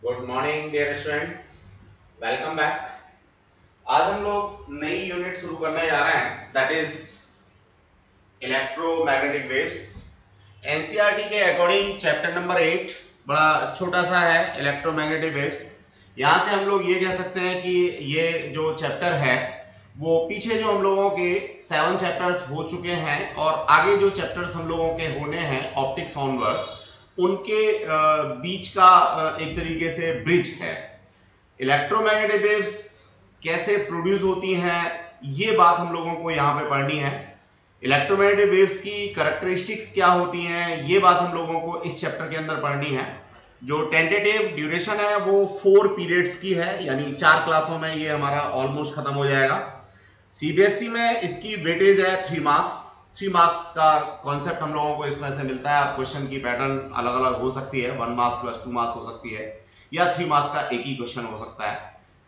Good morning dear students, welcome back. आज हम लोग नई यूनिट शुरू करने जा रहे हैं, that is electromagnetic waves. NCERT के अकॉर्डिंग चैप्टर नंबर 8 बड़ा छोटा सा है, इलेक्ट्रोमैग्नेटिक वेव्स। यहां से हम लोग ये कह सकते हैं कि ये जो चैप्टर है वो पीछे जो हम लोगों के 7 चैप्टर्स हो चुके हैं और आगे जो चैप्टर्स हम लोगों के होने हैं ऑप्टिक्स ऑनवर्ड, उनके बीच का एक तरीके से ब्रिज है। इलेक्ट्रोमैग्नेटिक वेव्स कैसे प्रोड्यूस होती हैं, ये बात हम लोगों को यहाँ पे पढ़नी है। इलेक्ट्रोमैग्नेटिक वेव्स की कैरेक्टरिस्टिक्स क्या होती हैं, ये बात हम लोगों को इस चैप्टर के अंदर पढ़नी है। जो टेंटेटिव ड्यूरेशन है वो 4 पीरियड्स की है, यानी 4 क्लासों में ये हमारा ऑलमोस्ट खत्म हो जाएगा। सीबीएसई में इसकी वेटेज है 3 मार्क्स। 3 मार्क्स का कॉन्सेप्ट हम लोगों को इसमें से मिलता है। अब क्वेश्चन की पैटर्न अलग अलग हो सकती है, 1 मार्क्स प्लस 2 मार्क्स हो सकती है, या 3 मार्क्स का एक ही क्वेश्चन हो सकता है।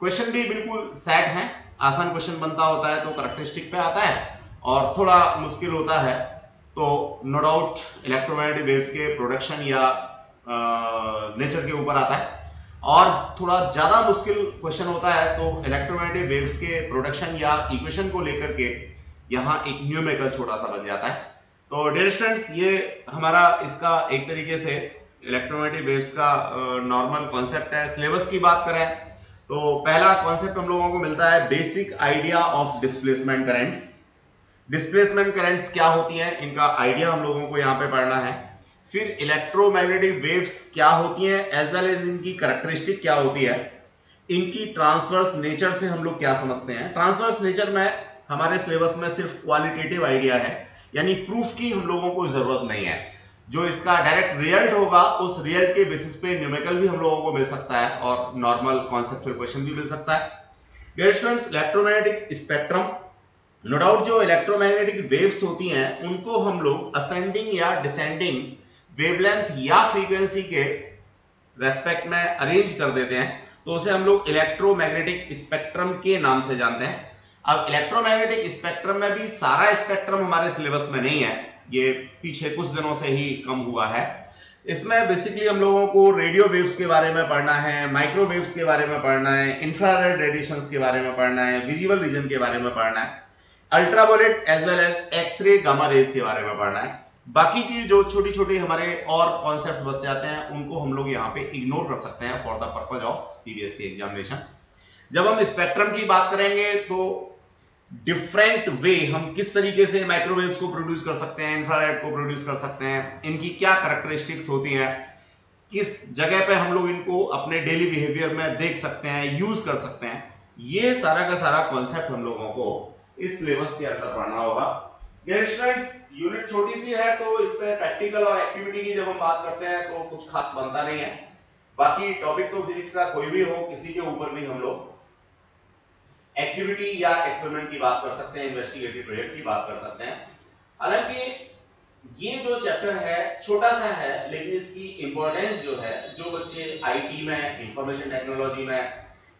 क्वेश्चन भी बिल्कुल सेट है, आसान क्वेश्चन बनता होता है तो कैरेक्टरिस्टिक पे आता है, और थोड़ा मुश्किल होता है तो नो डाउट इलेक्ट्रोमैग्नेटिक वेव्स के प्रोडक्शन या नेचर के ऊपर आता है, और थोड़ा ज्यादा मुश्किल क्वेश्चन होता है तो इलेक्ट्रोमैग्नेटिक वेव्स के प्रोडक्शन या इक्वेशन को लेकर के यहाँ एक न्यूमेरिकल छोटा सा बन जाता है। तो डियर स्टूडेंट्स, ये हमारा इसका एक तरीके से इलेक्ट्रोमैग्नेटिक वेव्स का नॉर्मल कॉन्सेप्ट है। सिलेबस की बात करें तो पहला कॉन्सेप्ट हम लोगों को मिलता है basic idea of displacement currents. Displacement currents क्या होती हैं, इनका आइडिया हम लोगों को यहाँ पे पढ़ना है। फिर इलेक्ट्रोमैग्नेटिक वेव्स क्या होती हैं, एज वेल एज इनकी कैरेक्टरिस्टिक क्या होती है, इनकी ट्रांसवर्स नेचर से हम लोग क्या समझते हैं। ट्रांसवर्स नेचर में हमारे सिलेबस में सिर्फ क्वालिटेटिव आइडिया है, यानी प्रूफ की हम लोगों को जरूरत नहीं है। जो इसका डायरेक्ट रिजल्ट होगा उस रिजल्ट के बेसिस पे न्यूमेरिकल भी हम लोगों को मिल सकता है और नॉर्मल कॉन्सेप्चुअल क्वेश्चन भी मिल सकता है। Dear students, electromagnetic spectrum, no doubt जो इलेक्ट्रोमैग्नेटिक वेव्स होती हैं उनको हम लोग असेंडिंग या डिसेंडिंग वेवलेंथ या फ्रीक्वेंसी के रेस्पेक्ट में अरेंज कर देते हैं, तो उसे हम लोग इलेक्ट्रोमैग्नेटिक स्पेक्ट्रम के नाम से जानते हैं। अब इलेक्ट्रोमैग्नेटिक स्पेक्ट्रम में भी सारा स्पेक्ट्रम हमारे सिलेबस में नहीं है, ये पीछे कुछ दिनों से ही कम हुआ है। इसमें बेसिकली हम लोगों को रेडियो वेव्स के बारे में पढ़ना है, माइक्रोवेव्स के बारे में पढ़ना है, इंफ्रारेड रेडिएशंस के बारे में पढ़ना है, विजिबल रीजन के बारे में पढ़ना है, ultraviolet as well as X-ray gamma rays के बारे में पढ़ना है। बाकी की जो छोटी छोटी हमारे और कॉन्सेप्ट बच जाते हैं उनको हम लोग यहाँ पे इग्नोर कर सकते हैं for the purpose of CBSE examination. जब हम स्पेक्ट्रम की बात करेंगे तो डिफरेंट वे हम किस तरीके से माइक्रोवेव्स को प्रोड्यूस कर सकते हैं, इंफ्रारेड को प्रोड्यूस कर सकते हैं, इनकी क्या कैरेक्टरिस्टिक्स होती हैं, किस जगह पे हम लोग इनको अपने डेली बिहेवियर में देख सकते हैं, यूज कर सकते हैं, ये सारा का सारा कॉन्सेप्ट हम लोगों को इस सिलेबस के अंदर पढ़ना होगा। डियर स्टूडेंट्स, यूनिट छोटी सी है तो इस पे प्रैक्टिकल और एक्टिविटी की जब हम बात करते हैं तो कुछ खास बनता नहीं है। बाकी टॉपिक तो फिजिक्स का कोई भी हो, किसी के ऊपर भी हम लोग एक्टिविटी या एक्सपेरिमेंट की बात कर सकते हैं, इन्वेस्टिगेटिव प्रोजेक्ट की बात कर सकते हैं। हालांकि ये जो चैप्टर है छोटा सा है, लेकिन इसकी इंपॉर्टेंस जो है, जो बच्चे आईटी में, इंफॉर्मेशन टेक्नोलॉजी में,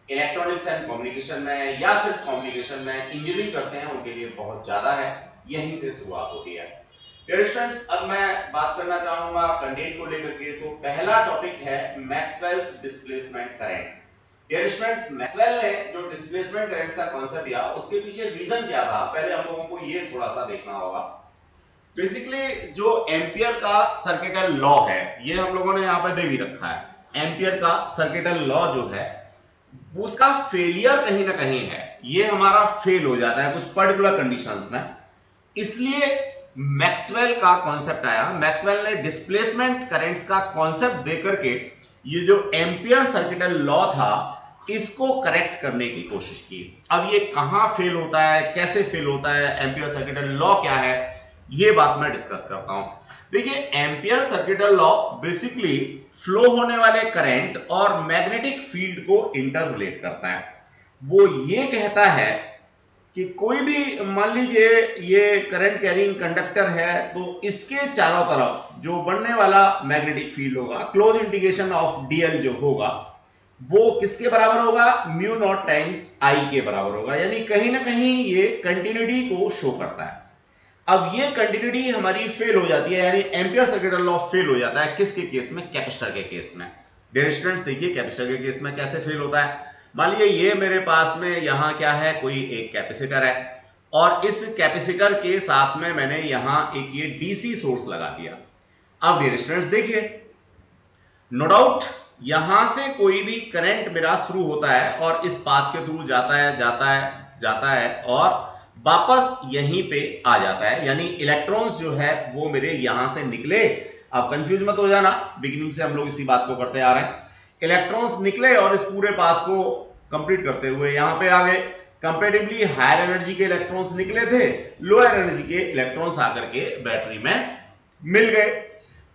इलेक्ट्रॉनिक्स एंड कम्युनिकेशन में या सिर्फ कम्युनिकेशन में इंजीनियरिंग करते हैं, उनके लिए बहुत ज्यादा है। यहीं से शुरुआत होती है। डियर स्टूडेंट्स, अब मैं बात करना चाहूंगा कंटेंट को लेकर के। तो पहला टॉपिक है Maxwell's displacement current. Dear students, Maxwell ने जो डिस्प्लेसमेंट करंट का कांसेप्ट दिया उसके पीछे रीजन क्या था, पहले हम लोगों को ये थोड़ा सा देखना होगा। बेसिकली जो एम्पियर का सर्किटल लॉ है, ये हम लोगों ने यहाँ पे दे भी रखा है। एम्पियर का सर्किटल लॉ जो है उसका फेलियर कहीं ना कहीं है, ये हमारा फेल हो जाता है कुछ पर्टिकुलर कंडीशंस में, इसलिए मैक्सवेल का कॉन्सेप्ट आया। मैक्सवेल ने डिस्प्लेसमेंट करंट्स का कॉन्सेप्ट देकर के ये जो एम्पियर सर्किटल लॉ था इसको करेक्ट करने की कोशिश की। अब ये कहां फेल होता है, कैसे फेल होता है, एम्पियर सर्किटल लॉ क्या है, ये बात मैं डिस्कस करता हूं। देखिए, ampere circuital law basically flow होने वाले करंट और मैग्नेटिक फील्ड को इंटर रिलेट करता है। वो ये कहता है कि कोई भी, मान लीजिए ये करंट कैरिंग कंडक्टर है, तो इसके चारों तरफ जो बनने वाला मैग्नेटिक फील्ड होगा, क्लोज इंटीग्रेशन ऑफ डीएल जो होगा, वो किसके बराबर होगा, म्यू नॉट टाइम्स आई के बराबर होगा। यानी कहीं ना कहीं ये कंटिन्यूटी को शो करता है। अब ये कंटिन्यूटी हमारी फेल हो जाती है, यानी एम्पियर सर्किटल लॉ फेल हो जाता है किसके केस में, कैपेसिटर के केस में। डियर स्टूडेंट्स देखिए कैपेसिटर के केस में कैसे फेल होता है। मान लीजिए ये मेरे पास में यहाँ क्या है, कोई एक कैपेसिटर है और इस कैपेसिटर के साथ में मैंने यहाँ एक ये डीसी सोर्स लगा दिया। अब डियर स्टूडेंट्स देखिए, नो डाउट यहां से कोई भी करंट मेरा शुरू होता है और इस पाथ के थ्रू जाता है और वापस यहीं पे आ जाता है, यानी इलेक्ट्रॉन्स जो है वो मेरे यहां से निकले। अब कंफ्यूज मत हो जाना, बिगिनिंग से हम लोग इसी बात को करते आ रहे हैं। इलेक्ट्रॉन्स निकले और इस पूरे पाथ को कंप्लीट करते हुए यहां पे आ गए। कंपैरेटिवली हायर एनर्जी के इलेक्ट्रॉन्स निकले थे, लोअर एनर्जी के इलेक्ट्रॉन्स आकर के बैटरी में मिल गए।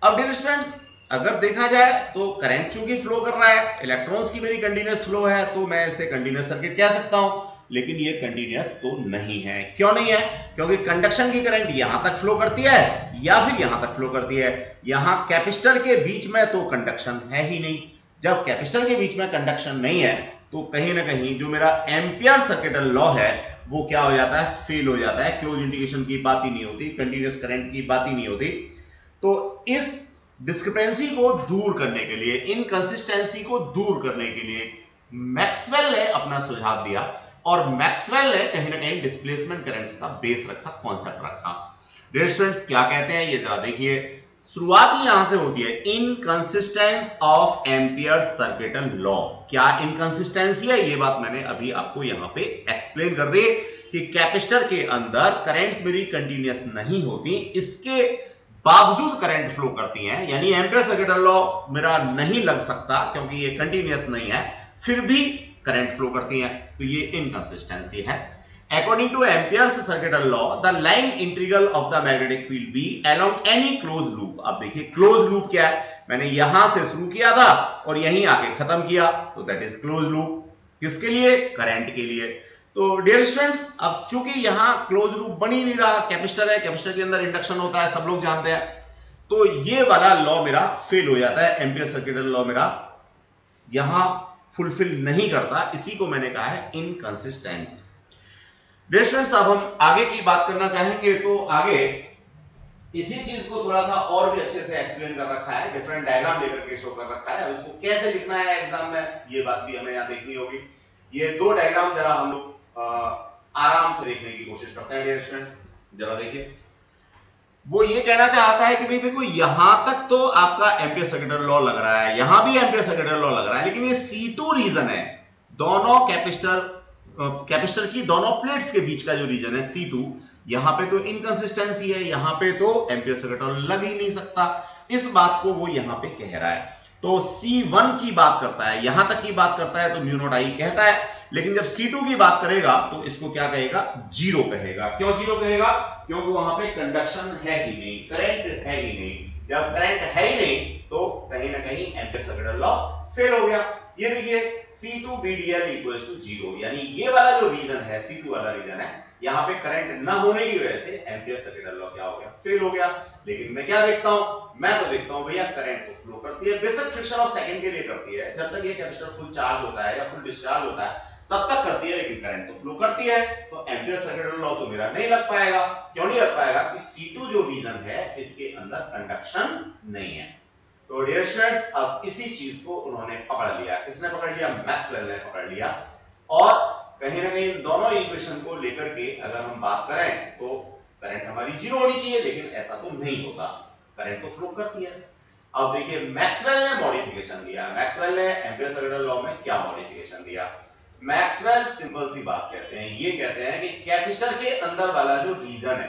अब डियर स्टूडेंट्स अगर देखा जाए तो करंट चूंकि फ्लो कर रहा है, इलेक्ट्रॉन्स की मेरी कंटीन्यूअस फ्लो है, तो मैं इसे कंटीन्यूअस सर्किट कह सकता हूं, लेकिन ये कंटीन्यूअस तो नहीं है। क्यों नहीं है? क्योंकि कंडक्शन की करंट यहां तक फ्लो करती है या फिर यहां तक फ्लो करती है। यहां कैपेसिटर के बीच में तो कंडक्शन है ही नहीं। जब कैपेसिटर के बीच में कंडक्शन नहीं है तो कहीं ना कहीं जो मेरा एम्पियर सर्किटल लॉ है वो क्या हो जाता है, फेल हो जाता है। क्लोज इंडिकेशन की बात ही नहीं होती, कंटीन्यूअस करंट की बात ही नहीं होती। तो इस डिस्क्रिपेंसी को दूर करने के लिए, इनकंसिस्टेंसी को दूर करने के लिए मैक्सवेल ने अपना सुझाव दिया और मैक्सवेल ने कहीं ना कहीं डिस्प्लेसमेंट करंट्स का बेस रखा, कॉन्सेप्ट रखा। डियर स्टूडेंट्स क्या कहते हैं ये जरा देखिए। शुरुआत ही यहां से होती है, inconsistence of ampere circuital law. क्या इनकंसिस्टेंसी है, ये बात मैंने अभी आपको यहां पे एक्सप्लेन कर दी कि कैपेसिटर के अंदर करंट्स मेरी कंटीन्यूअस नहीं होती, इसके बावजूद करंट फ्लो करती हैं, यानी एम्पियर सर्किटल लॉ मेरा नहीं लग सकता क्योंकि ये कंटीन्यूअस नहीं है, फिर भी करंट फ्लो करती हैं, तो ये इनकंसिस्टेंसी है। According to Ampere's circuital law, the line integral of the magnetic field B along any closed loop। अब देखिए क्लोज लूप क्या है, मैंने यहां से शुरू किया था और यहीं आके खत्म किया, तो दैट इज क्लोज लूप। किसके लिए? करंट के लिए। तो डियर स्टूडेंट्स अब चूंकि यहां क्लोज लूप बन ही नहीं रहा, कैपेसिटर है, कैपेसिटर के अंदर इंडक्शन होता है, सब लोग जानते हैं, तो ये वाला लॉ मेरा फेल हो जाता है। एम्पियर सर्किटल लॉ मेरा यहां फुलफिल नहीं करता, इसी को मैंने कहा है इनकंसिस्टेंट। डियर स्टूडेंट्स अब हम आगे की बात करना चाहेंगे, तो आगे इसी चीज को थोड़ा सा और भी अच्छे से एक्सप्लेन कर रखा है, डिफरेंट डायग्राम लेकर के शो कर रखा है। इसको कैसे लिखना है एग्जाम में, ये बात भी हमें यहाँ देखनी होगी। ये दो डायग्राम जरा हम लोग आराम से देखने की कोशिश करते हैं। डियर स्टूडेंट्स जरा देखिए, वो ये कहना चाहता है कि भाई देखो यहां तक तो आपका एम्पियर सर्किटल लॉ लग रहा है, यहां भी एम्पियर सर्किटल लॉ लग रहा है, लेकिन ये C2 रीजन है, दोनों कैपेसिटर की दोनों प्लेट्स के बीच का जो रीजन है C2, यहां पे तो इनकंसिस्टेंसी है, यहां पे तो एम्पियर सर्किटल लग ही नहीं सकता। इस बात को वो यहां पे कह रहा है। तो C1 की बात करता है, यहां तक की बात करता है तो म्यू नॉट आई कहता है, लेकिन जब C2 की बात करेगा तो इसको क्या कहेगा? जीरो कहेगा। क्यों जीरो कहेगा? क्योंकि वहां पे कंडक्शन है ही नहीं, करंट है ही नहीं। जब करंट है ही नहीं तो कहीं ना कहीं एम्पियर सर्किटल लॉ फेल हो गया। ये देखिए C2 BDL इक्वल्स टू 0, यानी ये वाला जो रीजन है, C2 वाला रीजन है, यहां पे करंट ना होने की वजह से एम्पियर सर्किटल लॉ क्या हो गया? फेल हो गया। लेकिन मैं क्या देखता हूं? मैं तो देखता हूं भैया करंट तो फ्लो करती है, बेशक फ्रिक्शन ऑफ सेकंड के लिए करती है, जब तक ये कैपेसिटर फुल चार्ज होता है या फुल डिस्चार्ज होता है तब तक करती है, लेकिन करंट तो फ्लो करती है। तो एम्पियर सर्किटल लॉ तो मेरा नहीं लग पाएगा। क्यों नहीं लग पाएगा? कि C2 जो रीजन है इसके अंदर कंडक्शन नहीं है। तो डियर स्टूडेंट्स अब इसी चीज को उन्होंने पकड़ लिया। किसने पकड़ लिया? मैक्सवेल ने पकड़ लिया। और कहीं ना कहीं दोनों इक्वेशन को लेकर के अगर हम बात करें तो करंट हमारी जीरो होनी चाहिए, लेकिन ऐसा तो नहीं होता, करंट तो फ्लो करती है। अब देखिए मैक्सवेल ने मॉडिफिकेशन दिया। मैक्सवेल ने एम्पियर सर्किटल लॉ में क्या मॉडिफिकेशन दिया? मैक्सवेल सिंपल सी बात कहते हैं, ये कहते हैं कि कैपेसिटर के अंदर वाला जो रीजन है,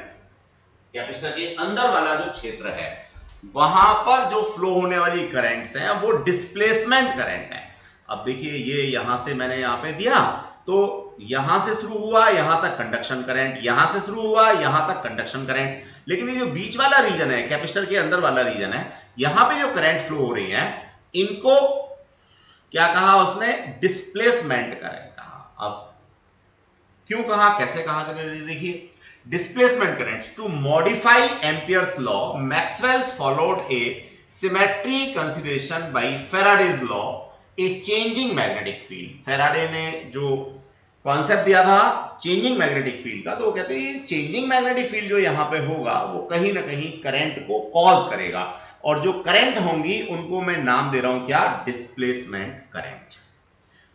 कैपेसिटर के अंदर वाला जो क्षेत्र है, वहां पर जो फ्लो होने वाली करंट्स हैं वो डिस्प्लेसमेंट करंट है। अब देखिए ये यहां से मैंने यहां पे दिया, तो यहां से शुरू हुआ यहां तक कंडक्शन करंट, यहां से शुरू हुआ यहां तक कंडक्शन करंट, लेकिन ये जो बीच वाला रीजन है, कैपेसिटर के अंदर वाला रीजन है, यहां पे जो करंट फ्लो हो रही है, इनको क्या कहा उसने? डिस्प्लेसमेंट करंट कहा। अब क्यों कहा, कैसे कहा, देखिए displacement currents to modify Ampere's law, Maxwell's followed a symmetry consideration by Faraday's law, a changing magnetic field। Faraday ने जो कॉन्सेप्ट दिया था चेंजिंग मैग्नेटिक फील्ड का, तो वो कहते हैं चेंजिंग मैग्नेटिक फील्ड जो यहां पे होगा वो कहीं ना कहीं करंट को कॉज करेगा, और जो करंट होंगी उनको मैं नाम दे रहा हूं क्या, डिस्प्लेसमेंट करंट।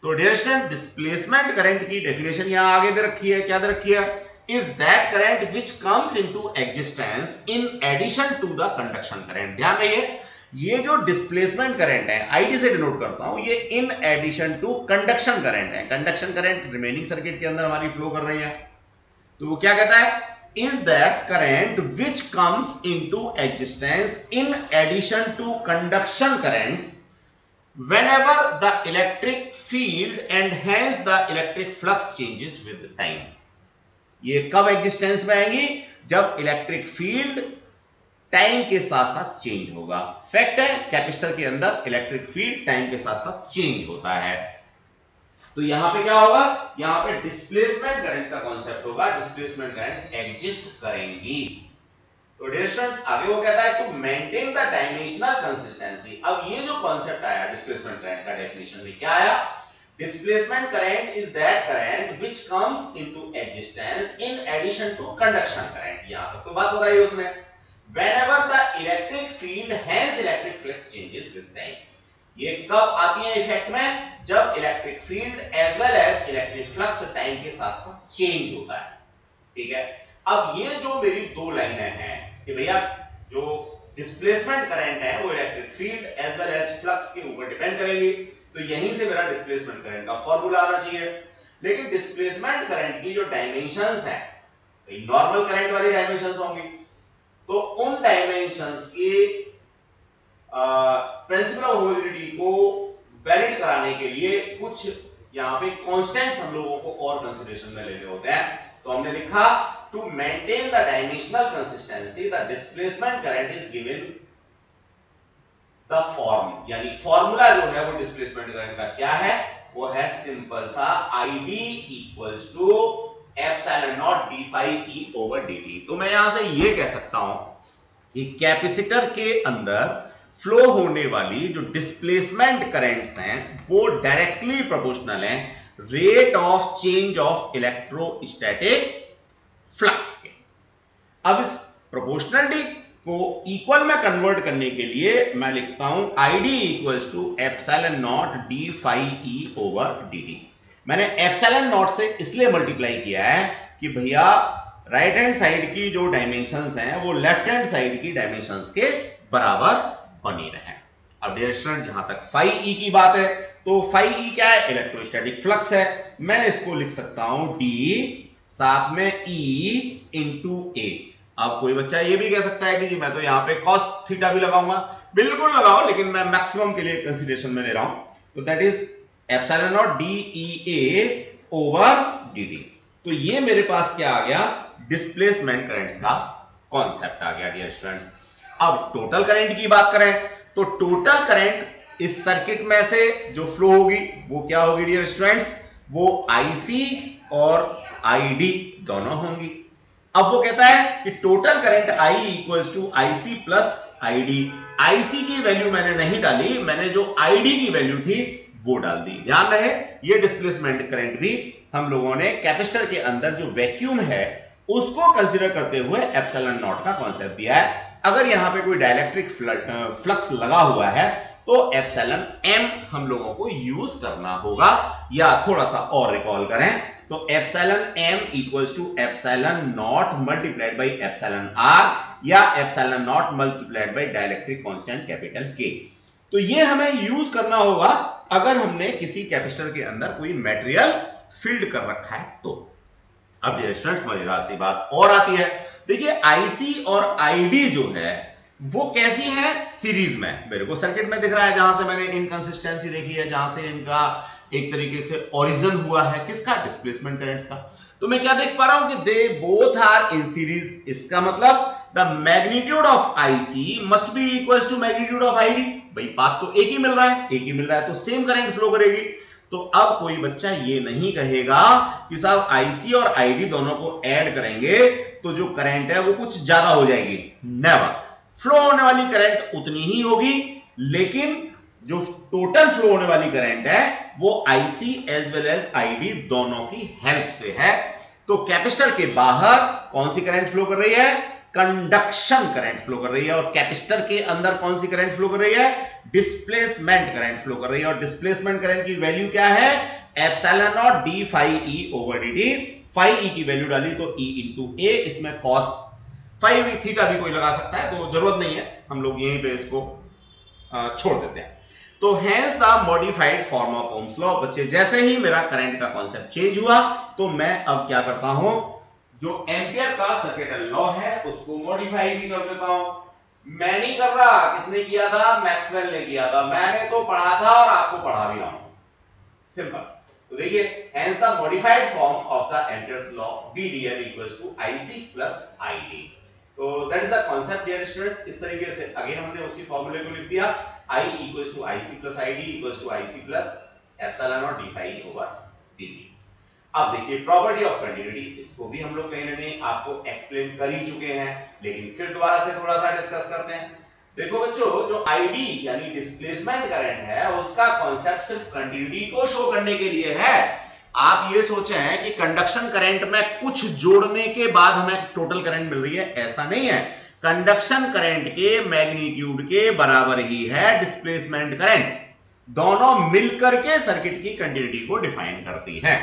तो डियर स्टूडेंट, डिस्प्लेसमेंट करंट की डेफिनेशन यहां आगे दे रखी है, क्या दे रखी है, is that current which comes into existence in addition to the conduction current. ध्यान रहिए, ये जो डिस्प्लेसमेंट करंट है, आईडी से डिनोट करता हूं, ये in addition to conduction current है। कंडक्शन करंट रिमेनिंग सर्किट के अंदर हमारी फ्लो कर रही है, तो वो क्या कहता है, is that current which comes into existence in addition to conduction currents whenever the electric field and hence the electric flux changes with time। ये कब एग्जिस्टेंस में आएंगी, जब इलेक्ट्रिक फील्ड टाइम के साथ साथ चेंज होगा। फैक्ट है, कैपेसिटर के अंदर इलेक्ट्रिक फील्ड टाइम के साथ साथ चेंज होता है। तो यहां पे क्या होगा, यहां पे डिस्प्लेसमेंट करंट का कॉन्सेप्ट होगा, डिस्प्लेसमेंट करंट एग्जिस्ट करेंगी। तो डियर स्टूडेंट्स, आगे वो कहता है to maintain the dimensional consistency. अब ये जो कॉन्सेप्ट आया डिस्प्लेसमेंट करंट का, डेफिनेशन में क्या आया, displacement current is that current which comes into existence in addition to conduction current. यहां तक तो बात बताई उसने, whenever the electric field has electric flux changes with time। ये कब आती है इफेक्ट में, जब electric field as well as electric flux time के साथ साथ चेंज होता है। ठीक है, अब ये जो मेरी दो लाइनें हैं कि भैया जो डिस्प्लेसमेंट करंट है वो electric field as well as flux के ऊपर डिपेंड करेगी, तो यहीं से मेरा डिस्प्लेसमेंट करंट का फॉर्मूला आना चाहिए। लेकिन डिस्प्लेसमेंट करंट की जो डायमेंशंस है, नॉर्मल करंट वाली डायमेंशंस होंगी, तो उन डायमेंशंस के प्रिंसिपल ऑफ होमोजेनिटी को वैलिड कराने के लिए कुछ यहां पे कांस्टेंट्स हम लोगों को और कंसीडरेशन में लेने होते हैं। तो हमने लिखा to maintain the dimensional consistency the displacement current is given the form, यानी फॉर्मूला जो है वो डिस्प्लेसमेंट करंट का क्या है, वो है सिंपल सा ID equals to epsilon naught d phi e over dt। तो मैं यहां से ये कह सकता हूं कि कैपेसिटर के अंदर फ्लो होने वाली जो डिस्प्लेसमेंट करंट्स हैं वो डायरेक्टली प्रोपोर्शनल हैं rate of change of electrostatic flux के। अब इस प्रोपोर्शनलिटी को इक्वल में कन्वर्ट करने के लिए मैं लिखता हूं ID equals to epsilon naught d phi e over dt। मैंने एप्सिलॉन नॉट से इसलिए मल्टीप्लाई किया है कि भैया राइट हैंड साइड की जो डायमेंशंस हैं वो लेफ्ट हैंड साइड की डायमेंशंस के बराबर बनी रहे। अब डियर स्टूडेंट, जहां तक phi e की बात है, तो phi e क्या है, इलेक्ट्रोस्टैटिक फ्लक्स है। मैं इसको लिख सकता हूं d साथ में e इंटू a। अब कोई बच्चा ये भी कह सकता है कि जी मैं तो यहाँ पे cos थीटा भी लगाऊंगा, बिल्कुल लगाओ, लेकिन मैं मैक्सिमम के लिए कंसीडरेशन में ले रहा हूं। तो that is epsilon not dEA over dt। तो ये मेरे पास क्या आ गया, डिस्प्लेसमेंट करंट्स का कॉन्सेप्ट आ गया डियर स्टूडेंट्स। अब टोटल करंट की बात करें तो टोटल करंट इस सर्किट में से जो फ्लो होगी वो क्या होगी डियर स्टूडेंट्स, वो IC और ID दोनों होंगी। अब वो कहता है कि total current I equals to IC plus ID। IC की वैल्यू मैंने नहीं डाली, मैंने जो ID की वैल्यू थी वो डाल दी। ध्यान रहे, ये डिस्प्लेसमेंट करंट भी हम लोगों ने कैपेसिटर के अंदर जो वैक्यूम है उसको कंसीडर करते हुए एप्सिलॉन नॉट का कॉन्सेप्ट दिया है। अगर यहां पे कोई डाइलेक्ट्रिक फ्लक्स लगा हुआ है तो एप्सिलॉन m हम लोगों को यूज करना होगा। या थोड़ा सा और रिकॉल करें तो epsilon m equals to epsilon naught multiplied by epsilon r या epsilon naught multiplied by dielectric constant capital K। तो ये हमें यूज करना होगा अगर हमने किसी कैपेसिटर के अंदर कोई मटेरियल फील्ड कर रखा है तो। अब डियर स्टूडेंट्स, मजेदार सी बात और आती है। देखिए IC और ID जो है वो कैसी है, सीरीज में। मेरे को सर्किट में दिख रहा है जहां से मैंने इनकंसिस्टेंसी देखी है, जहां से इनका एक तरीके से ओरिजिन हुआ है किसका, डिस्प्लेसमेंट करंट्स का। तो मैं क्या देख पा रहा हूं कि they both are in series. इसका मतलब the magnitude of IC must be equals to magnitude of ID। भाई बात तो एक ही मिल रहा है, एक ही मिल रहा है तो सेम करंट फ्लो करेगी। तो अब कोई बच्चा ये नहीं कहेगा कि साहब IC और ID दोनों को ऐड करेंगे तो जो करंट है वो कुछ ज्यादा हो जाएगी। नेवर, फ्लो होने वाली करंट उतनी ही होगी, लेकिन जो टोटल फ्लो होने वाली करंट है वो IC as well as ID दोनों की हेल्प से है। तो कैपेसिटर के बाहर कौन सी करंट फ्लो कर रही है? कंडक्शन करंट फ्लो कर रही है। और कैपेसिटर के अंदर कौन सी करंट फ्लो कर रही है? डिस्प्लेसमेंट करंट फ्लो कर रही है। और डिस्प्लेसमेंट करंट की वैल्यू क्या है? Epsilon naught d phi E over d t. Phi E की वैल्यू डाली तो ई इंटू ए, इसमें कॉस फाई भी थीटा भी कोई लगा सकता है, तो जरूरत नहीं है, हम लोग यहीं पे इसको छोड़ देते हैं। तो hence the modified form of Ohm's law. बच्चे जैसे ही मेरा करंट का कॉन्सेप्ट चेंज हुआ तो मैं अब क्या करता हूं, जो एम्पियर का सर्किटल लॉ है उसको मॉडिफाई भी कर देता हूं। मैं नहीं कर रहा, किसने किया था? मैक्सवेल ने किया था। मैंने तो पढ़ा था और आपको पढ़ा भी रहा हूं, सिंपल। तो देखिए, hence the modified form of the Ampere's law VDL equals to IC plus ID। तो that is the concept dear students. इस तरीके से अगेन हमने उसी फॉर्मूले को लिख दिया, I equals to IC plus ID equals to IC plus epsilon naught d phi over dt। अब देखिए प्रॉपर्टी ऑफ कंटिन्यूटी, इसको भी हम लोग कहीं ना कहीं आपको एक्सप्लेन कर ही चुके हैं, लेकिन फिर दोबारा से थोड़ा सा डिस्कस करते हैं। देखो बच्चों, जो आईडी यानी डिस्प्लेसमेंट करंट है उसका कॉन्सेप्ट सिर्फ कंटिन्यूटी को शो करने के लिए है। आप ये सोचे हैं कि कंडक्शन करंट में कुछ जोड़ने के बाद हमें टोटल करंट मिल रही है, ऐसा नहीं है। कंडक्शन करंट के मैग्नीट्यूड के बराबर ही है डिस्प्लेसमेंट करंट, दोनों मिलकर के सर्किट की कंटिन्यूटी को डिफाइन करती है।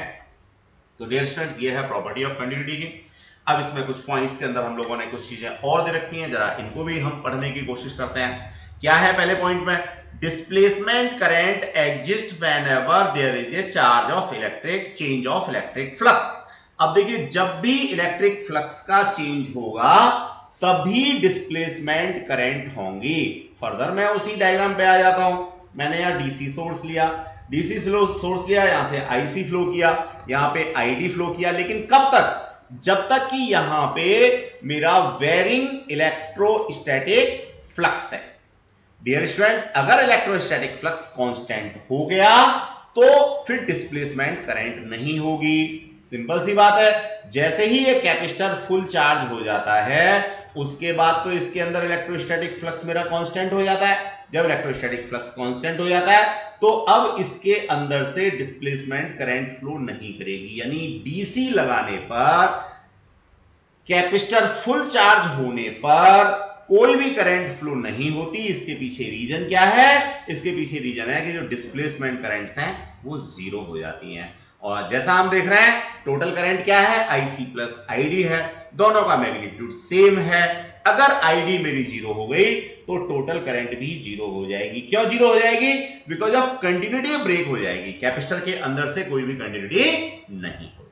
तो डियर स्टूडेंट्स, ये है प्रॉपर्टी ऑफ कंटिन्यूटी की। अब इसमें कुछ पॉइंट्स के अंदर हम लोगों ने कुछ चीजें और दे रखी हैं, जरा इनको भी हम पढ़ने की कोशिश करते हैं। क्या है पहले पॉइंट में? Displacement current exist whenever there is a charge of electric change of electric flux. अब देखिए, जब भी इलेक्ट्रिक फ्लक्स का चेंज होगा तभी डिस्प्लेसमेंट करंट होंगी। फर्दर मैं उसी डायग्राम पे आ जाता हूं। मैंने यहां डीसी सोर्स लिया, डीसी सोर्स लिया, यहां से आईसी फ्लो किया, यहां पे आईडी फ्लो किया, लेकिन कब तक? जब तक कि यहां पे मेरा वेरिंग इलेक्ट्रोस्टैटिक फ्लक्स है। डियर स्टूडेंट, अगर इलेक्ट्रोस्टैटिक फ्लक्स कांस्टेंट हो गया तो फिर डिस्प्लेसमेंट करंट नहीं होगी। सिंपल सी बात है। जैसे ही ये कैपेसिटर फुल चार्ज हो जाता है उसके बाद तो इसके अंदर इलेक्ट्रोस्टैटिक फ्लक्स मेरा कांस्टेंट हो जाता है। जब इलेक्ट्रोस्टैटिक फ्लक्स कांस्टेंट हो जाता है तो अब इसके अंदर से डिस्प्लेसमेंट करंट फ्लो नहीं करेगी, यानी डीसी लगाने पर, कैपेसिटर फुल चार्ज होने पर कोई भी करंट फ्लो नहीं होती। इसके पीछे रीजन क्या है? इसके पीछे रीजन है कि जो डिस्प्लेसमेंट करंट्स हैं वो जीरो हो जाती हैं। और जैसा हम देख रहे हैं, टोटल करंट क्या है? IC प्लस ID है, दोनों का मैग्नीट्यूड सेम है। अगर ID मेरी जीरो हो गई तो टोटल करंट भी जीरो हो जाएगी। क्यों जीरो हो जाएगी? बिकॉज ऑफ कंटिन्यूटी ब्रेक हो जाएगी, कैपेसिटर के अंदर से कोई भी कंटिन्यूटी नहीं होगी।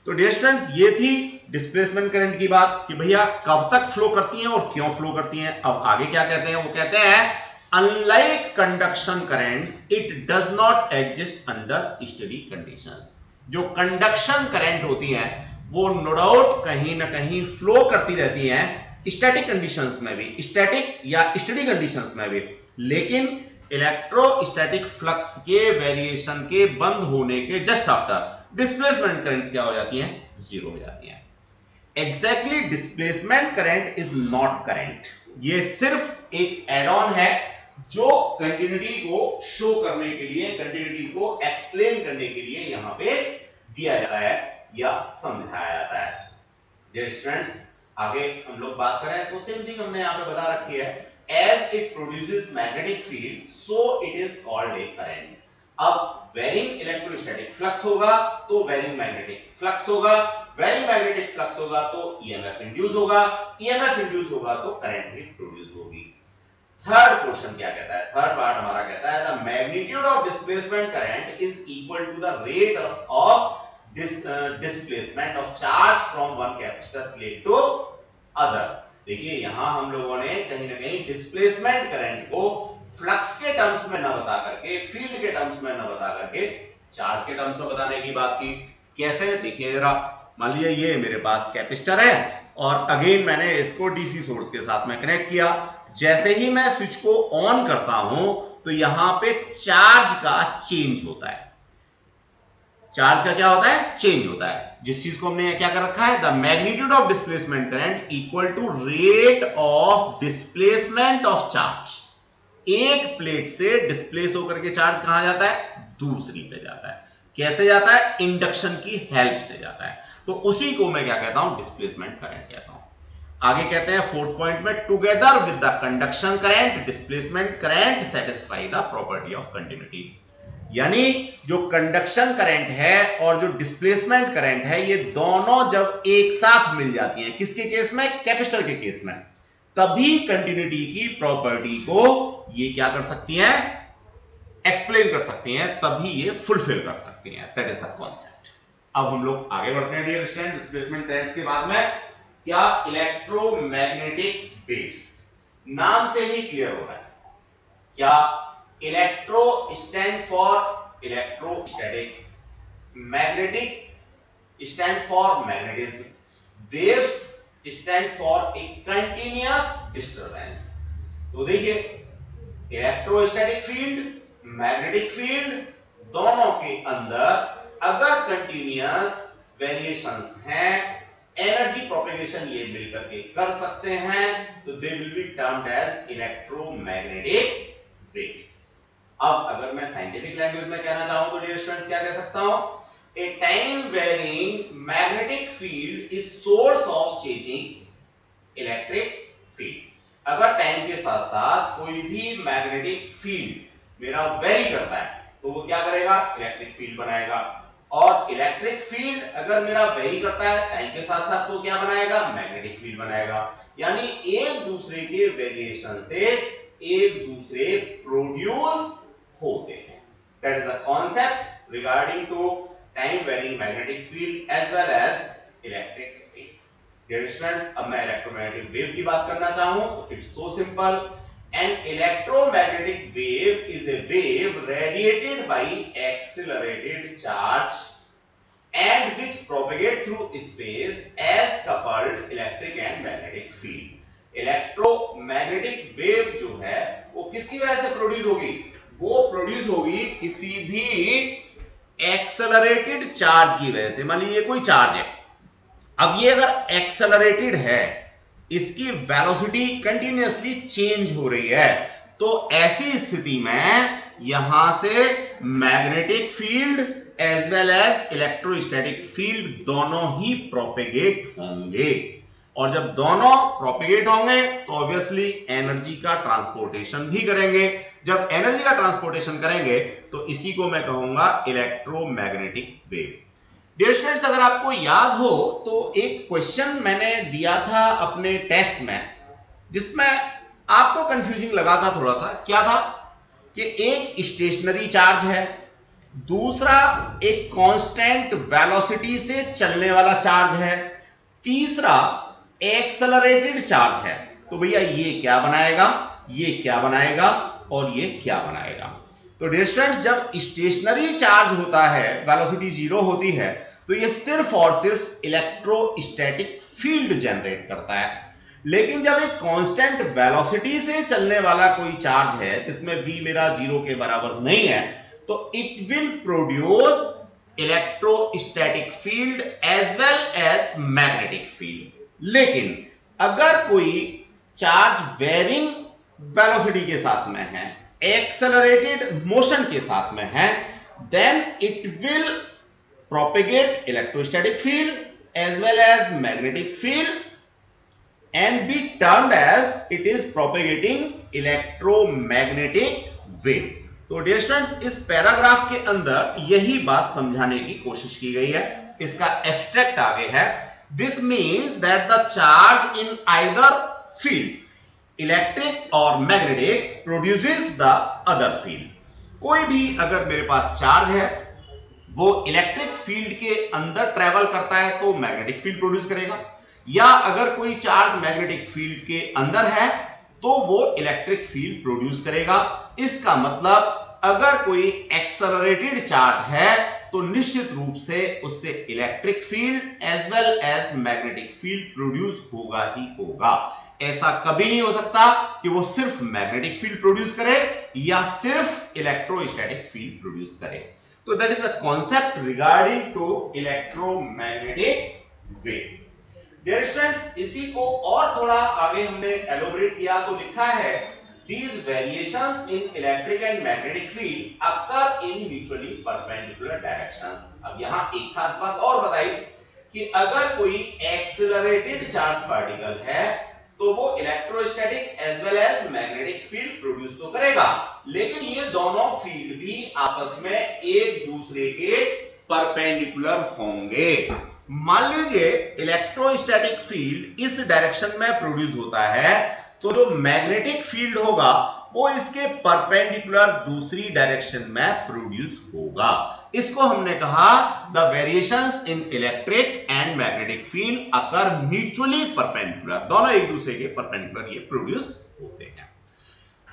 तो डियर स्टूडेंट्स, ये थी डिस्प्लेसमेंट करंट की बात कि भैया कब तक फ्लो करती हैं और क्यों फ्लो करती हैं। अब आगे क्या कहते हैं? वो कहते हैं unlike conduction currents it does not exist under steady conditions. जो कंडक्शन करंट होती हैं वो नो डाउट कहीं ना कहीं फ्लो करती रहती हैं स्टैटिक कंडीशंस में भी, स्टैटिक या स्टेडी कंडीशंस में भी, लेकिन इलेक्ट्रोस्टैटिक फ्लक्स के वेरिएशन के बंद होने के जस्ट आफ्टर डिस्प्लेसमेंट करंट्स क्या हो जाती हैं? जीरो हो जाती हैं। Exactly, displacement current is not current, ये सिर्फ एक एड ऑन है जो कंटिन्यूटी को शो करने के लिए, कंटिन्यूटी को एक्सप्लेन करने के लिए यहां पे दिया जाता है या समझाया जाता है। डियर स्टूडेंट्स, आगे हम लोग बात करें तो सेम थिंग हमने यहां पे बता रखी है, as it produces magnetic field so it is called a current. अब वेरिंग इलेक्ट्रोस्टैटिक फ्लक्स होगा तो वेरिंग मैग्नेटिक फ्लक्स होगा, वेरिंग मैग्नेटिक फ्लक्स होगा तो ईएमएफ इंड्यूस होगा, ईएमएफ इंड्यूस होगा तो करंट भी प्रोड्यूस होगी। थर्ड क्वेश्चन क्या कहता है? थर्ड पार्ट हमारा कहता है the magnitude of displacement current is equal to the rate of displacement of charge from one capacitor plate to other। देखिए, यहां हम लोगों ने कहीं ना कहीं डिस्प्लेसमेंट करंट को फ्लक्स के टर्म्स में ना बता करके, फील्ड के टर्म्स में ना बता करके, चार्ज के टर्म्स में बताने की बात की। कैसे? देखिए जरा, मान लीजिए ये मेरे पास कैपेसिटर है और अगेन मैंने इसको डीसी सोर्स के साथ में कनेक्ट किया। जैसे ही मैं स्विच को ऑन करता हूं तो यहां पे चार्ज का चेंज होता है। चार्ज का क्या होता है? चेंज होता है। जिस चीज को हमने क्या कर रखा है? The magnitude of displacement current equal to rate of displacement of charge. एक प्लेट से डिस्प्लेस होकर के चार्ज कहां जाता है? दूसरी पे जाता है। कैसे जाता है? इंडक्शन की हेल्प से जाता है। तो उसी को मैं क्या कहता हूं? डिस्प्लेसमेंट करंट कहता हूं। आगे कहते हैं फोर्थ पॉइंट में, together with the conduction current displacement current satisfy the property of continuity. यानी जो कंडक्शन करंट है और जो डिस्प्लेसमेंट करंट है, ये दोनों जब एक साथ मिल जाती हैं, किसके केस में? कैपेसिटर के केस में, तभी कंटिन्यूटी की प्रॉपर्टी को ये क्या कर सकती हैं? एक्सप्लेन कर सकती हैं, तभी ये फुलफिल कर सकती हैं। That is the concept. अब हम लोग आगे बढ़ते हैं डियर स्टूडेंट, डिस्प्लेसमेंट करंट्स के बाद में। क्या? इलेक्ट्रोमैग्नेटिक वेव्स, नाम से ही क्लियर हो रहा है। क्या? Electro stand for electrostatic, magnetic stand for magnetism, waves stand for a continuous disturbance. तो देखिए, इलेक्ट्रोस्टैटिक फील्ड, मैग्नेटिक फील्ड, दोनों के अंदर अगर कंटीन्यूअस वेरिएशंस हैं, एनर्जी प्रोपेगेशन ये मिलकर के कर सकते हैं, तो they will be termed as electromagnetic waves. अब अगर मैं साइंटिफिक लैंग्वेज में कहना चाहूं तो डियर स्टूडेंट्स क्या कह सकता हूं? A time varying magnetic field is source of changing electric field. अगर टाइम के साथ साथ कोई भी मैग्नेटिक फील्ड मेरा वेरी करता है, तो वो क्या करेगा? इलेक्ट्रिक फील्ड बनाएगा। और इलेक्ट्रिक फील्ड अगर मेरा वेरी करता है टाइम के साथ साथ, तो क्या बनाएगा? मैग्नेटिक फील्ड बनाएगा। यानी एक दूसरे के वेरिएशन से एक दूसरे प्रोड्यूस होते हैं। That is the concept regarding to time varying magnetic field as well as electric field. Dear students, अब मैं इलेक्ट्रोमैग्नेटिक वेव की बात करना चाहूं तो it's so simple. An electromagnetic wave is a wave radiated by accelerated charge and which propagate through space as coupled electric and magnetic field. Electromagnetic wave जो है वो किसकी वजह से प्रोड्यूस होगी? वो प्रोड्यूस होगी किसी भी एक्सेलरेटेड चार्ज की वजह से। मान लीजिए कोई चार्ज है, अब ये अगर एक्सेलरेटेड है, इसकी वेलोसिटी कंटिन्यूअसली चेंज हो रही है, तो ऐसी स्थिति में यहां से magnetic field as well as electrostatic field दोनों ही प्रोपेगेट होंगे। और जब दोनों प्रोपेगेट होंगे तो ऑब्वियसली एनर्जी का ट्रांसपोर्टेशन भी करेंगे। जब एनर्जी का ट्रांसपोर्टेशन करेंगे तो इसी को मैं कहूंगा इलेक्ट्रोमैग्नेटिक वेव। डियर स्टूडेंट्स, अगर आपको याद हो तो एक क्वेश्चन मैंने दिया था अपने टेस्ट में, जिसमें आपको कंफ्यूजिंग लगा था थोड़ा सा। क्या था कि एक स्टेशनरी चार्ज है, दूसरा एक कांस्टेंट वेलोसिटी से चलने वाला चार्ज है, तीसरा एक्सेलरेटेड चार्ज है। तो भैया ये क्या बनाएगा, ये क्या बनाएगा और ये क्या बनाएगा? तो डियर स्टूडेंट्स, जब स्टेशनरी चार्ज होता है, वेलोसिटी जीरो होती है, तो ये सिर्फ और सिर्फ इलेक्ट्रोस्टैटिक फील्ड जनरेट करता है। लेकिन जब एक कांस्टेंट वेलोसिटी से चलने वाला कोई चार्ज है जिसमें v मेरा जीरो के बराबर नहीं है, तो it will produce electrostatic field as well as magnetic field. लेकिन अगर कोई चार्ज वेरिंग वेलोसिटी के साथ में है, एक्सेलरेटेड मोशन के साथ में है, then it will propagate electrostatic field as well as magnetic field and be termed as it is propagating electromagnetic wave. तो डियर स्टूडेंट्स, इस पैराग्राफ के अंदर यही बात समझाने की कोशिश की गई है। इसका एब्स्ट्रैक्ट आगे है, this means that the charge in either field electric और magnetic produces the other field. कोई भी अगर मेरे पास चार्ज है, वो इलेक्ट्रिक फील्ड के अंदर ट्रेवल करता है तो मैग्नेटिक फील्ड प्रोड्यूस करेगा, या अगर कोई चार्ज मैग्नेटिक फील्ड के अंदर है तो वो इलेक्ट्रिक फील्ड प्रोड्यूस करेगा। इसका मतलब अगर कोई एक्सेलरेटेड चार्ज है तो निश्चित रूप से उससे electric field as well as magnetic field produce होगा ही होगा। ऐसा कभी नहीं हो सकता कि वो सिर्फ मैग्नेटिक फील्ड प्रोड्यूस करे या सिर्फ इलेक्ट्रोस्टैटिक फील्ड प्रोड्यूस करे। तो that is the concept regarding to electromagnetic wave. Dear students, इसी को और थोड़ा आगे हमने एलोबरेट किया तो लिखा है these variations in electric and magnetic field occur in mutually perpendicular directions। अब यहाँ एक खास बात और बताई कि अगर कोई एक्सेलरेटेड चार्ज पार्टिकल है तो वो electrostatic as well as magnetic field produce तो करेगा, लेकिन ये दोनों फील्ड भी आपस में एक दूसरे के परपेंडिकुलर होंगे। मान लीजिए इलेक्ट्रोस्टैटिक फील्ड इस डायरेक्शन में प्रोड्यूस होता है तो जो मैग्नेटिक फील्ड होगा वो इसके परपेंडिकुलर दूसरी डायरेक्शन में प्रोड्यूस होगा। इसको हमने कहा the variations in electric and magnetic field occur mutually perpendicular, दोनों एक दूसरे के परपेंडिकुलर ये प्रोड्यूस होते हैं।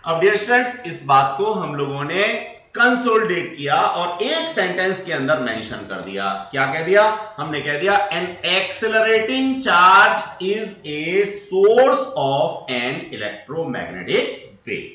अब डियर स्टूडेंट्स, इस बात को हम लोगों ने कंसोलिडेट किया और एक सेंटेंस के अंदर मेंशन कर दिया। क्या कह दिया? हमने कह दिया an accelerating charge is a source of an electromagnetic wave.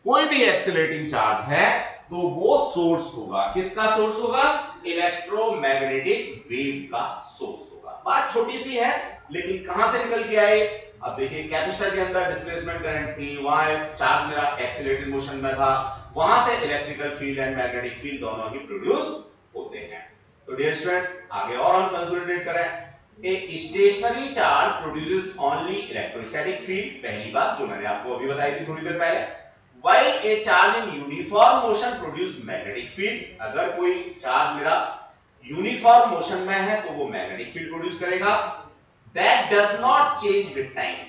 कोई भी एक्सेलरेटिंग चार्ज है तो वो सोर्स होगा, किसका सोर्स होगा? इलेक्ट्रोमैग्नेटिक वेव का सोर्स होगा। बात छोटी सी है लेकिन कहां से निकल के आए? अब देखिए कैपेसिटर के अंदर डिस्प्लेसमेंट करंट थी, वहां चार्ज मेरा एक्सेलरेटिंग मोशन में था, वहां से electrical field and magnetic field दोनों ही प्रोड्यूस होते हैं। तो डियर स्टूडेंट्स, आगे और हम कंसोलिडेट करें। A stationary charge produces only electrostatic field, पहली बात जो मैंने आपको अभी बताई थी थोड़ी देर पहले। While a charge in uniform motion produce magnetic field, अगर कोई चार्ज मेरा यूनिफॉर्म मोशन में है तो वो मैग्नेटिक फील्ड प्रोड्यूस करेगा। That does not change with time.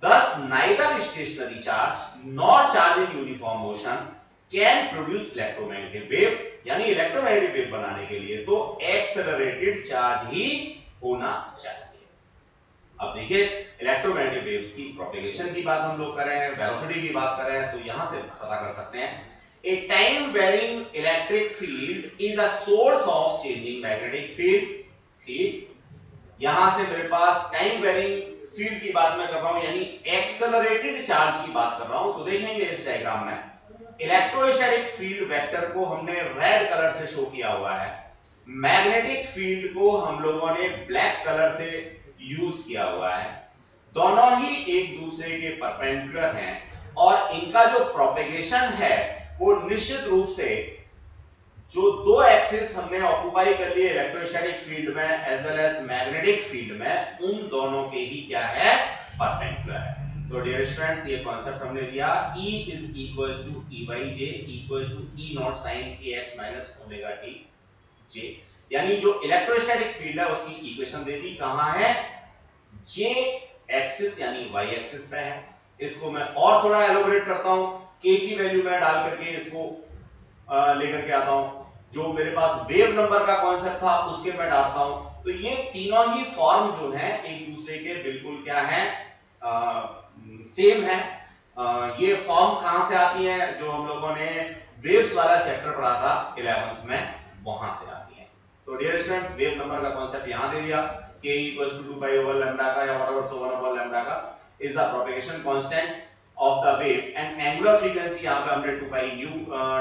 Thus, neither stationary charge nor charge in uniform motion can produce electromagnetic wave। यानी electromagnetic wave बनाने के लिए तो एक्सेलरेटेड चार्ज ही होना चाहिए। अब देखिए इलेक्ट्रोमैग्नेटिक वेव्स की प्रोपेगेशन की बात हम लोग करें, वेलोसिटी की बात करें, तो यहां से पता कर सकते हैं a time varying electric field is a source of changing magnetic field. ठीक, यहां से मेरे पास टाइम वेरिंग फील्ड की बात मैं कर रहा हूं, यानी एक्सेलरेटेड चार्ज की बात कर रहा हूं। तो देखेंगे इस डायग्राम में इलेक्ट्रोस्टैटिक फील्ड वेक्टर को हमने रेड कलर से शो किया हुआ है, मैग्नेटिक फील्ड को हम लोगों ने ब्लैक कलर से यूज किया हुआ है। दोनों ही एक दूसरे के परपेंडिकुलर हैं और इनका जो प्रोपेगेशन है वो निश्चित रूप से जो दो एक्सिस हमने ऑक्युपाई कर लिए इलेक्ट्रोस्टैटिक फील्ड में as well as magnetic field में, उन दोनों के ही क्या है? परपेंडिकुलर है। तो डियर स्टूडेंट्स, ये कॉन्सेप्ट हमने दिया E is equals to EYJ equals to E naught sin kx minus omega t j, यानी जो इलेक्ट्रोस्टैटिक फील्ड है उसकी इक्वेशन दे दी, कहां है? J एक्सिस यानी y एक्सिस पे है। इसको मैं और थोड़ा एलोबरेट करता हूं, k की वैल्यू मैं डाल करके इसको लेकर के आता हूं, जो मेरे पास वेव नंबर का कॉन्सेप्ट था उसके मैं डालता हूं। तो ये तीनों ही फॉर्म जो है एक दूसरे के बिल्कुल क्या है? सेम है। ये फॉर्म्स कहां से आती हैं? जो हम लोगों ने वेव्स वाला चैप्टर पढ़ा था 11th में, वहां से आती है। तो डियर स्टूडेंट्स, वेव नंबर का कॉन्सेप्ट यहां दे दिया, k equals to 2 pi over lambda का या whatever, so 1 over lambda का is the propagation constant of the wave and angular frequency यहां पे हमने 2 pi u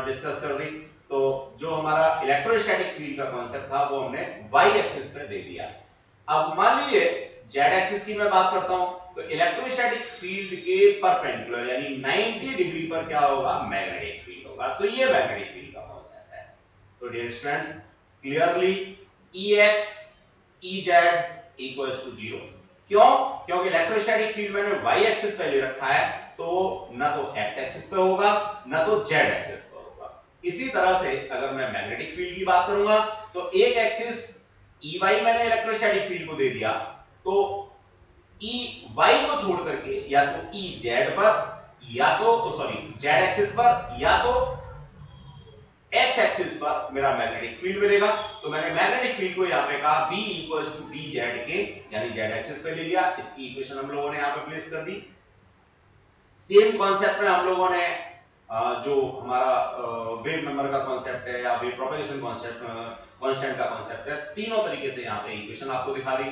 डिस्कस कर दी। तो जो हमारा इलेक्ट्रोस्टैटिक फील्ड का कॉन्सेप्ट था वो हमने y एक्सिस पे दे दिया। अब मान लीजिए z एक्सिस की मैं बात करता हूं, तो इलेक्ट्रोस्टैटिक फील्ड के परपेंडिकुलर यानी 90 डिग्री पर क्या होगा? मैग्नेटिक फील्ड होगा। तो ये मैग्नेटिक फील्ड का कॉन्सेप्ट है। तो dear students, clearly Ex Ez equals to 0। क्यों? क्योंकि इलेक्ट्रोस्टैटिक फील्ड मैंने y एक्सिस पे ले रखा है, तो ना तो x एक्सिस पे होगा ना तो z एक्सिस पे होगा। इसी तरह से अगर मैं मैग्नेटिक फील्ड की बात करूंगा तो एक एक्सिस Ey मैंने इलेक्ट्रोस्टैटिक फील्ड को दे दिया, तो Ey को छोड़ करके या तो Ez पर या तो z एक्सिस पर या तो x एक्सिस पर मेरा मैग्नेटिक फील्ड मिलेगा। तो मैंने मैग्नेटिक फील्ड को यहाँ पे कहा B equals to dz के, यानी z एक्सिस पे ले लिया। इसकी इक्वेशन हम लोगों ने यहाँ पे प्लेस कर दी। सेम कॉन्सेप्ट में हम लोगों ने जो हमारा वेव नंबर का कॉन्सेप्ट है या वेव प्रोपेगेशन कांस्टेंट का कॉन्सेप्ट है, तीनों तरीके से यहाँ पे इक्वेशन आपको दिखा दी।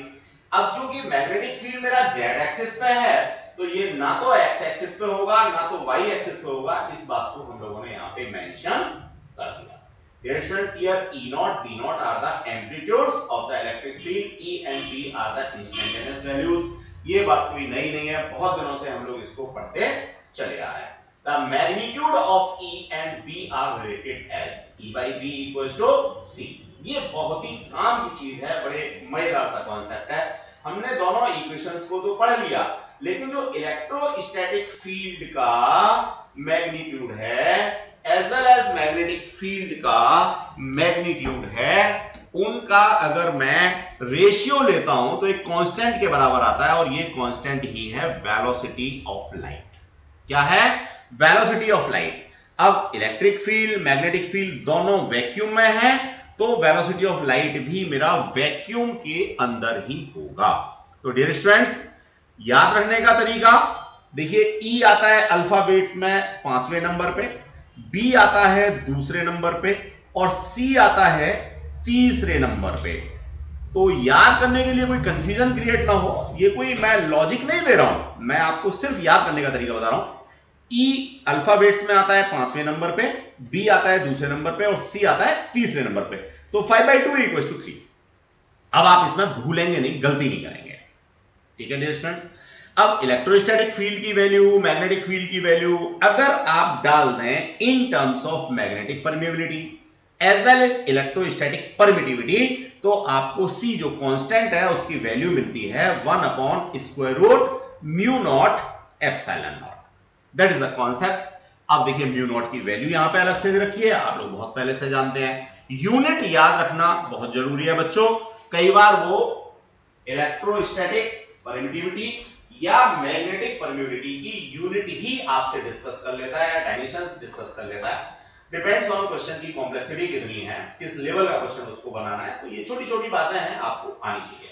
अब चूंकि मैग्नेटिक फील्ड मेरा z एक्सिस पे है तो ये ना तो x एक्सिस पे होगा ना तो y एक्सिस पे होगा। इस बात को हम लोगों ने यहाँ पे मेंशन कर दिया। Dear students, here E naught B naught are the amplitudes of the electric field, E and B are the instantaneous values। ये बात कोई नई नहीं है, बहुत दिनों से हम लोग इसको पढ़ते चले आ रहा है। The magnitude of E and B are related as E by B equals to C। ये बहुत ही काम की चीज है, बड़े मजेदार सा कॉन्सेप्ट है। हमने दोनों इक्वेशंस को तो पढ़ लिया, लेकिन जो इलेक्ट्रोस्टैटिक फील्ड का मैग्नीट्यूड है as well as magnetic field का मैग्नीट्यूड है, उनका अगर मैं रेशियो लेता हूं तो एक कांस्टेंट के बराबर आता है, और ये कांस्टेंट ही है वेलोसिटी ऑफ लाइट। क्या है? Velocity of light. अब इलेक्ट्रिक फील्ड मैग्नेटिक फील्ड दोनों वैक्यूम में है, तो वेलोसिटी ऑफ लाइट भी मेरा वैक्यूम के अंदर ही होगा। तो डियर स्टूडेंट्स, याद रखने का तरीका देखिए, E आता है अल्फाबेट्स में 5वें नंबर पे, B आता है दूसरे नंबर पे, और C आता है तीसरे नंबर पे। तो याद करने के लिए कोई कंफ्यूजन क्रिएट ना हो, ये कोई मैं लॉजिक नहीं दे रहा हूं, मैं आपको सिर्फ याद करने का तरीका बता रहा हूं। E अल्फाबेट्स में आता है 5वें नंबर पे, B आता है दूसरे नंबर पे, और C आता है तीसरे नंबर पे। तो 5/2 इक्वल्स टू 3। अब आप इसमें भूलेंगे नहीं, गलती नहीं करेंगे। ठीक है डियर स्टूडेंट्स। अब इलेक्ट्रोस्टैटिक फील्ड की वैल्यू, मैग्नेटिक फील्ड की वैल्यू अगर आप डाल दें in terms of magnetic permeability as well as electrostatic permittivity, तो आपको C जो कांस्टेंट है उसकी वैल्यू मिलती है 1/√μ0 epsilon naught. That is the concept. अब देखिए म्यू नॉट की वैल्यू यहां पे अलग से रखी है, आप लोग बहुत पहले से जानते हैं। यूनिट याद रखना बहुत जरूरी है बच्चों। कई बार वो इलेक्ट्रोस्टैटिक परमिटिविटी या मैग्नेटिक परमिटिविटी की यूनिट ही आपसे डिस्कस कर लेता है, या डायमेंशंस डिस्कस कर लेता है। डिपेंड्स ऑन क्वेश्चन की कॉम्प्लेक्सिटी कितनी है, किस लेवल का क्वेश्चन उसको बनाना है। तो ये छोटी छोटी बातें हैं, आपको आनी चाहिए।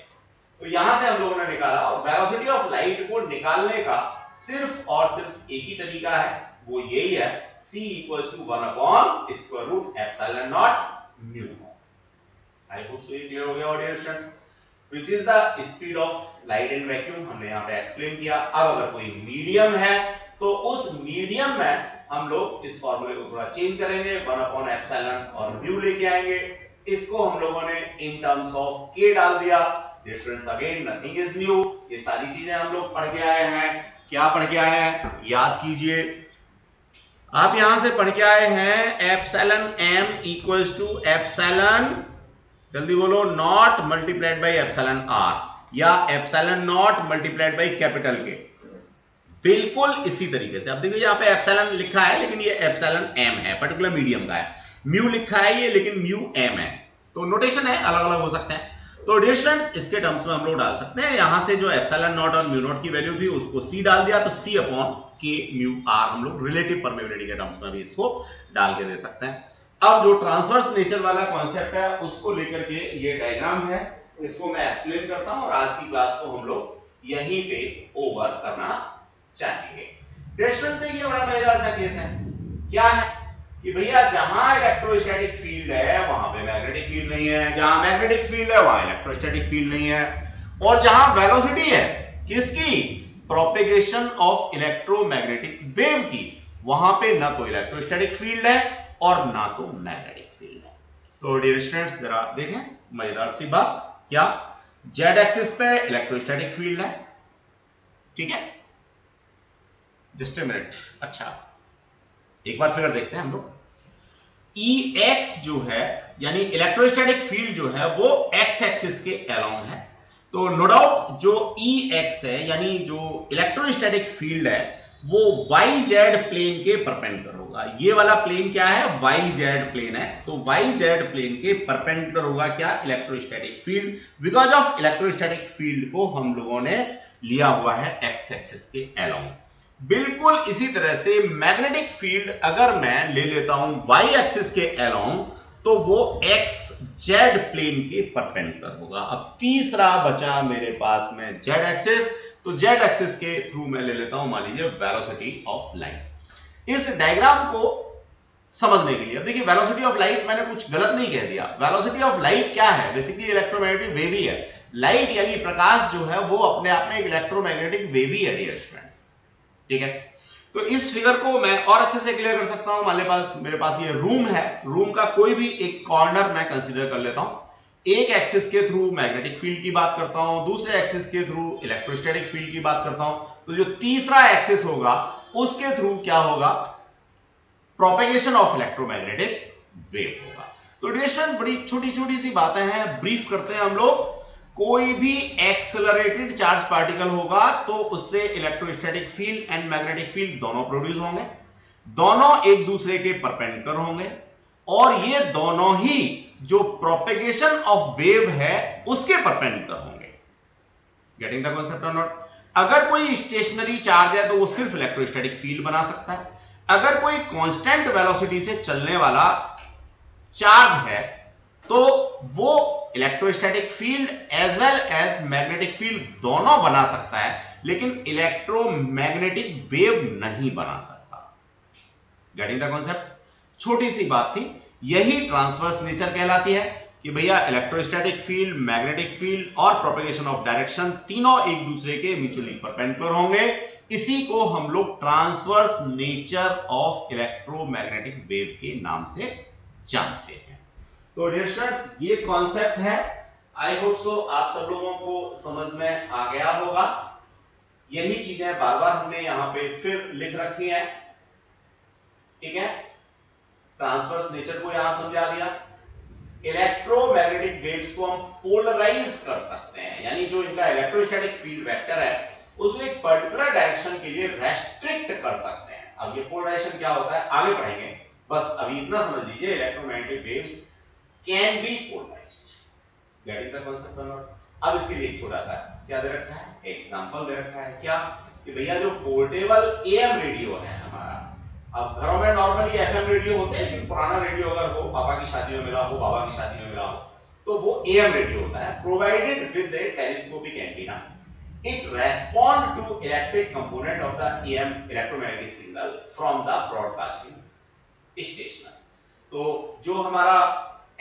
तो यहां से हम लोगों ने निकाला, और वेलोसिटी ऑफ लाइट को निकालने का सिर्फ और सिर्फ एक ही तरीका है, वो यही है C equals to 1/√ε0 μ। I hope so ये क्लियर हो गया audio students. Which is the speed of light in vacuum, हमने यहां पे एक्सप्लेन किया। अब अगर कोई मीडियम है तो उस मीडियम में हम लोग इस फॉर्मूले को थोड़ा चेंज करेंगे, 1/ε और μ लेके आएंगे। इसको हम लोगों ने इन टर्म्स ऑफ k डाल दिया। Students again nothing is new, ये सारी चीजें हम लोग पढ़ के आए हैं। क्या पढ़ के आए हैं? याद कीजिए, आप यहां से पढ़ के आए हैं epsilon m equals to epsilon, जल्दी बोलो, naught multiplied by epsilon r, या epsilon naught multiplied by capital K। बिल्कुल इसी तरीके से। अब देखिए यहां पे एप्सिलॉन लिखा है, लेकिन ये एप्सिलॉन m है, पर्टिकुलर मीडियम का है। म्यू लिखा है ये, लेकिन म्यू m है। तो नोटेशन है, अलग अलग हो सकते हैं। तो डियर स्टूडेंट्स, इसके टर्म्स में हम लोग डाल सकते हैं, यहां से जो एप्सिलॉन नॉट और म्यू नॉट की वैल्यू थी उसको C डाल दिया, तो C/K म्यू r हम लोग रिलेटिव परमिएबिलिटी के टर्म्स में भी इसको डाल के दे सकते हैं। अब जो ट्रांसवर्स नेचर वाला कॉन्सेप्ट है उसको लेकर के ये डायग्राम है, इसको मैं एक्सप्लेन करता हूं, और आज की क्लास को हम लोग यहीं पे ओवर करना चाहेंगे। डियर स्टूडेंट्स, देखिए बड़ा मजेदार सा केस है। क्या है कि भैया जहां इलेक्ट्रोस्टैटिक फील्ड है वहां पे मैग्नेटिक फील्ड नहीं है, जहां मैग्नेटिक फील्ड है वहां इलेक्ट्रोस्टैटिक फील्ड नहीं है, और जहां वेलोसिटी है किसकी? प्रोपेगेशन ऑफ इलेक्ट्रोमैग्नेटिक वेव की, वहां पे ना तो इलेक्ट्रोस्टैटिक फील्ड है और ना तो मैग्नेटिक फील्ड है। तो डियर स्टूडेंट्स जरा देखें मजेदार सी बात, क्या जेड एक्सिस पे इलेक्ट्रोस्टैटिक फील्ड है, ठीक है, जस्ट अ मिनट। अच्छा, एक बार फिगर देखते हैं हम लोग। Ex जो है यानी इलेक्ट्रोस्टैटिक फील्ड जो है वो x एक्सिस के अलोंग है। तो नो डाउट जो Ex है यानी जो इलेक्ट्रोस्टैटिक फील्ड है वो yz प्लेन के परपेंडिकुलर होगा। ये वाला प्लेन क्या है? yz प्लेन है। तो yz प्लेन के परपेंडिकुलर होगा क्या? Electrostatic field. Because of electrostatic field को हम लोगों ने लिया हुआ है x एक्सिस के अलोंग। बिल्कुल इसी तरह से मैग्नेटिक फील्ड अगर मैं ले लेता हूं y एक्सिस के अलोंग तो वो xz प्लेन के परपेंडिकुलर होगा। अब तीसरा बचा मेरे पास में z एक्सिस, तो z एक्सिस के थ्रू मैं ले लेता हूं मान लीजिए वेलोसिटी ऑफ लाइट। इस डायग्राम को समझने के लिए अब देखिए वेलोसिटी ऑफ लाइट मैंने कुछ गलत नहीं कह दिया। वेलोसिटी ऑफ लाइट क्या है? बेसिकली इलेक्ट्रोमैग्नेटिक वेव ही है। लाइट यानी प्रकाश जो है वो अपने आप में एक इलेक्ट्रोमैग्नेटिक वेव ही है डियर स्टूडेंट्स, ठीक है। तो इस फिगर को मैं और अच्छे से क्लियर कर सकता हूं। मेरे पास ये रूम है, रूम का कोई भी एक कॉर्नर मैं कंसीडर कर लेता हूं। एक एक्सिस के थ्रू मैग्नेटिक फील्ड की बात करता हूं, दूसरे एक्सिस के थ्रू इलेक्ट्रोस्टैटिक फील्ड की बात करता हूं, तो जो तीसरा एक्सिस होगा उसके थ्रू क्या होगा, प्रोपेगेशन ऑफ इलेक्ट्रोमैग्नेटिक वेव होगा। तो डियर स्टूडेंट बड़ी छोटी छोटी सी बातें हैं, ब्रीफ करते हैं हम लोग। कोई भी एक्सेलरेटेड चार्ज पार्टिकल होगा तो उससे electrostatic field and magnetic field दोनों प्रोड्यूस होंगे, दोनों एक दूसरे के परपेंडिकुलर होंगे, और ये दोनों ही जो प्रोपेगेशन ऑफ वेव है उसके परपेंडिकुलर होंगे। गेटिंग द कॉन्सेप्ट और नॉट? अगर कोई स्टेशनरी चार्ज है तो वो सिर्फ इलेक्ट्रोस्टैटिक फील्ड बना सकता है, अगर कोई कांस्टेंट वेलोसिटी से चलने वाला चार्ज है तो वो electrostatic field as well as magnetic field दोनों बना सकता है, लेकिन इलेक्ट्रोमैग्नेटिक वेव नहीं बना सकता। Getting the concept? छोटी सी बात थी, यही ट्रांसवर्स नेचर कहलाती है कि भैया इलेक्ट्रोस्टैटिक फील्ड, मैग्नेटिक फील्ड और प्रोपेगेशन ऑफ डायरेक्शन तीनों एक दूसरे के म्यूचुअली परपेंडिकुलर होंगे। इसी को हम लोग transverse nature of electromagnetic wave के नाम से जानते हैं। तो डियर स्टूडेंट्स ये कॉन्सेप्ट है, आई होप सो आप सब लोगों को समझ में आ गया होगा। यही चीजें बार बार हमने यहां पे फिर लिख रखी है, ठीक है। ट्रांसवर्स नेचर को यहां समझा दिया। इलेक्ट्रोमैग्नेटिक वेव्स को हम पोलराइज कर सकते हैं, यानी जो इनका इलेक्ट्रोस्टैटिक फील्ड वेक्टर है उसको एक पर्टिकुलर डायरेक्शन के लिए रेस्ट्रिक्ट कर सकते हैं। अब ये पोलराइजेशन क्या होता है आगे पढ़ेंगे, बस अभी इतना समझ लीजिए, electromagnetic waves can be polarised. Getting the concept और नॉट? अब इसके लिए एक छोटा सा क्या दे रखा है, एग्जांपल दे रखा है, क्या कि भैया जो पोर्टेबल एएम रेडियो है हमारा, अब घरों में नॉर्मली एफएम रेडियो होते हैं, लेकिन पुराना रेडियो अगर हो, पापा की शादी में मिला हो, बाबा की शादी में मिला हो, तो वो एएम रेडियो होता है, provided with A telescopic antenna. It respond to electric component of the EM electromagnetic signal from the broadcasting station। तो जो हमारा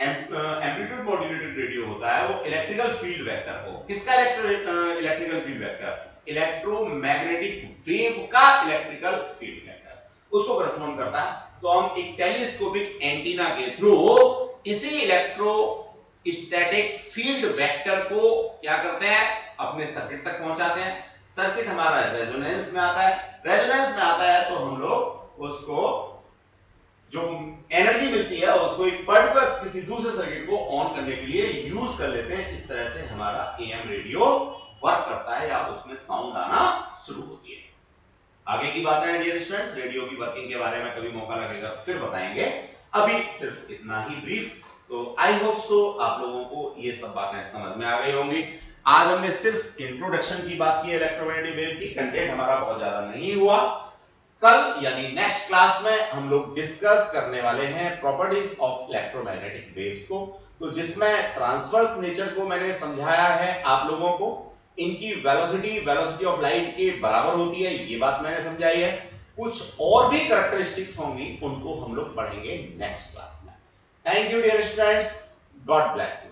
एम्पलीट्यूड मॉड्यूलेटेड रेडियो होता है वो इलेक्ट्रिकल फील्ड वेक्टर को, किसका electrical field vector, electromagnetic wave का इलेक्ट्रिकल फील्ड वेक्टर, उसको करस्पॉन्ड करता है। तो हम एक टेलीस्कोपिक एंटीना के थ्रू इसी इलेक्ट्रोस्टैटिक फील्ड वेक्टर को क्या करते हैं, अपने सर्किट तक पहुंचाते हैं। सर्किट हमारा रेजोनेंस में आता है, रेजोनेंस में आता है तो हम लोग उसको जो एनर्जी मिलती है उसको एक पर्टिकुलर किसी दूसरे सर्किट को ऑन करने के लिए यूज कर लेते हैं। इस तरह से हमारा एएम रेडियो वर्क करता है या उसमें साउंड आना शुरू होती है। आगे की बातें डियर स्टूडेंट्स, रेडियो की वर्किंग के बारे में कभी मौका लगेगा फिर बताएंगे, अभी सिर्फ इतना ही ब्रीफ। तो आई होप सो आप लोगों को ये सब बातें समझ में आ गई होंगी। आज हमने सिर्फ इंट्रोडक्शन की बात की इलेक्ट्रोमैग्नेटिक वेव की, कंटेंट हमारा बहुत ज्यादा नहीं हुआ। कल यानी नेक्स्ट क्लास में हम लोग डिस्कस करने वाले हैं प्रॉपर्टीज ऑफ इलेक्ट्रोमैग्नेटिक वेव्स को, तो जिसमें ट्रांसवर्स नेचर को मैंने समझाया है आप लोगों को, इनकी वेलोसिटी ऑफ लाइट के बराबर होती है, ये बात मैंने समझाई है। कुछ और भी कैरेक्टरिस्टिक्स होंगी, उनको हम लोग पढ़ेंगे नेक्स्ट क्लास में। Thank you dear students, God bless you.